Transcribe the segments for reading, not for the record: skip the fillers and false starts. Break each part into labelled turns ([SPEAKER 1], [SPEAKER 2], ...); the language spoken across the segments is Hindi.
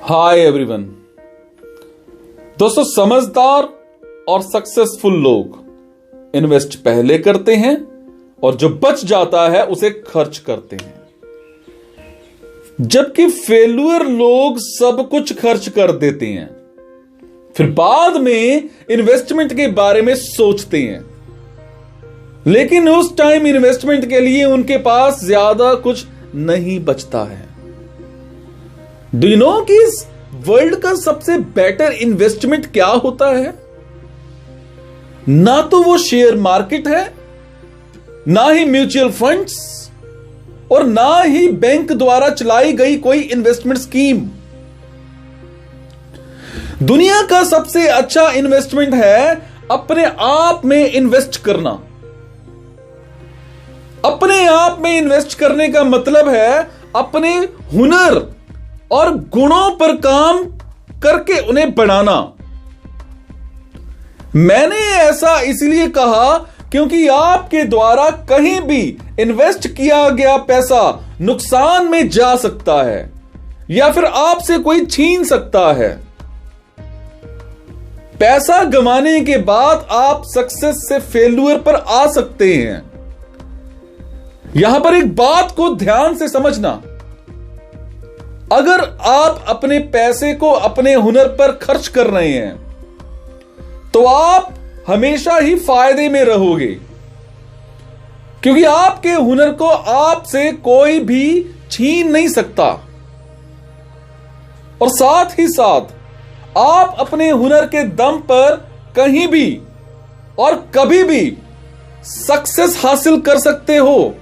[SPEAKER 1] Hi everyone. दोस्तों, समझदार और सक्सेसफुल लोग इन्वेस्ट पहले करते हैं और जो बच जाता है उसे खर्च करते हैं, जबकि फेल्यूर लोग सब कुछ खर्च कर देते हैं, फिर बाद में इन्वेस्टमेंट के बारे में सोचते हैं, लेकिन उस टाइम इन्वेस्टमेंट के लिए उनके पास ज्यादा कुछ नहीं बचता है। डू यू नो कि इस वर्ल्ड का सबसे बेटर इन्वेस्टमेंट क्या होता है? ना तो वो शेयर मार्केट है, ना ही म्यूचुअल फंड्स, और ना ही बैंक द्वारा चलाई गई कोई इन्वेस्टमेंट स्कीम। दुनिया का सबसे अच्छा इन्वेस्टमेंट है अपने आप में इन्वेस्ट करना। अपने आप में इन्वेस्ट करने का मतलब है अपने हुनर और गुणों पर काम करके उन्हें बढ़ाना। मैंने ऐसा इसलिए कहा क्योंकि आपके द्वारा कहीं भी इन्वेस्ट किया गया पैसा नुकसान में जा सकता है या फिर आपसे कोई छीन सकता है। पैसा गंवाने के बाद आप सक्सेस से फेल्यूर पर आ सकते हैं। यहां पर एक बात को ध्यान से समझना, अगर आप अपने पैसे को अपने हुनर पर खर्च कर रहे हैं तो आप हमेशा ही फायदे में रहोगे, क्योंकि आपके हुनर को आपसे कोई भी छीन नहीं सकता। और साथ ही साथ आप अपने हुनर के दम पर कहीं भी और कभी भी सक्सेस हासिल कर सकते हो।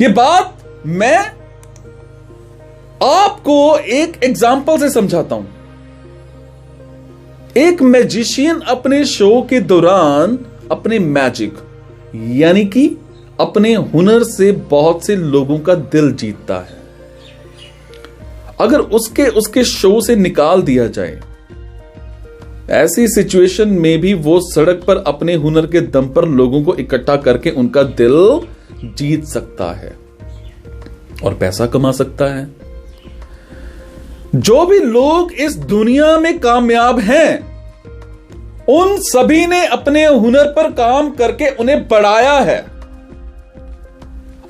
[SPEAKER 1] यह बात मैं आपको एक एग्जाम्पल से समझाता हूं। एक मैजिशियन अपने शो के दौरान अपने मैजिक यानी कि अपने हुनर से बहुत से लोगों का दिल जीतता है। अगर उसके शो से निकाल दिया जाए, ऐसी सिचुएशन में भी वो सड़क पर अपने हुनर के दम पर लोगों को इकट्ठा करके उनका दिल जीत सकता है और पैसा कमा सकता है। जो भी लोग इस दुनिया में कामयाब हैं, उन सभी ने अपने हुनर पर काम करके उन्हें बढ़ाया है।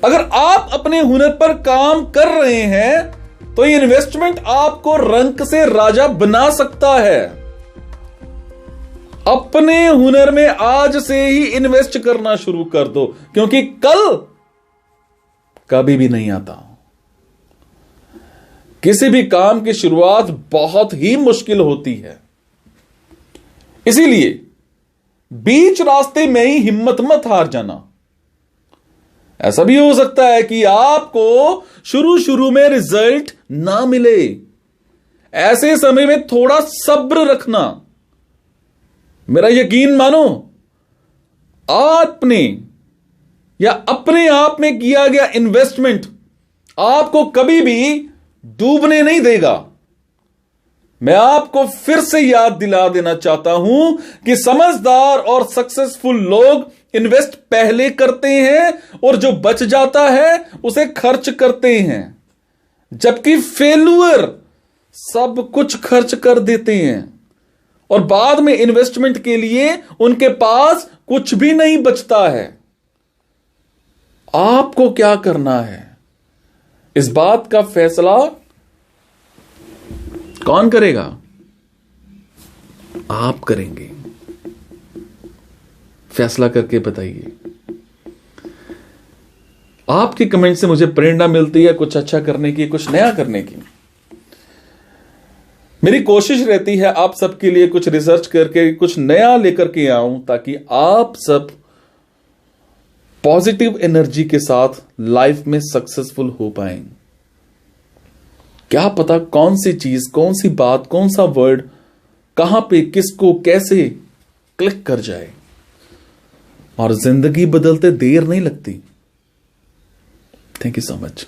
[SPEAKER 1] अगर आप अपने हुनर पर काम कर रहे हैं तो इन्वेस्टमेंट आपको रंक से राजा बना सकता है। अपने हुनर में आज से ही इन्वेस्ट करना शुरू कर दो, क्योंकि कल कभी भी नहीं आता। किसी भी काम की शुरुआत बहुत ही मुश्किल होती है, इसीलिए बीच रास्ते में ही हिम्मत मत हार जाना। ऐसा भी हो सकता है कि आपको शुरू में रिजल्ट ना मिले। ऐसे समय में थोड़ा सब्र रखना। मेरा यकीन मानो, आपने या अपने आप में किया गया इन्वेस्टमेंट आपको कभी भी डूबने नहीं देगा। मैं आपको फिर से याद दिला देना चाहता हूं कि समझदार और सक्सेसफुल लोग इन्वेस्ट पहले करते हैं और जो बच जाता है उसे खर्च करते हैं, जबकि फेल्यूर सब कुछ खर्च कर देते हैं और बाद में इन्वेस्टमेंट के लिए उनके पास कुछ भी नहीं बचता है। आपको क्या करना है, इस बात का फैसला कौन करेगा? आप करेंगे। फैसला करके बताइए। आपके कमेंट से मुझे प्रेरणा मिलती है कुछ अच्छा करने की, कुछ नया करने की। मेरी कोशिश रहती है आप सबके लिए कुछ रिसर्च करके कुछ नया लेकर के आऊं, ताकि आप सब पॉजिटिव एनर्जी के साथ लाइफ में सक्सेसफुल हो पाएं। क्या पता कौन सी चीज, कौन सी बात, कौन सा वर्ड कहां पे किसको कैसे क्लिक कर जाए और जिंदगी बदलते देर नहीं लगती। Thank you so much.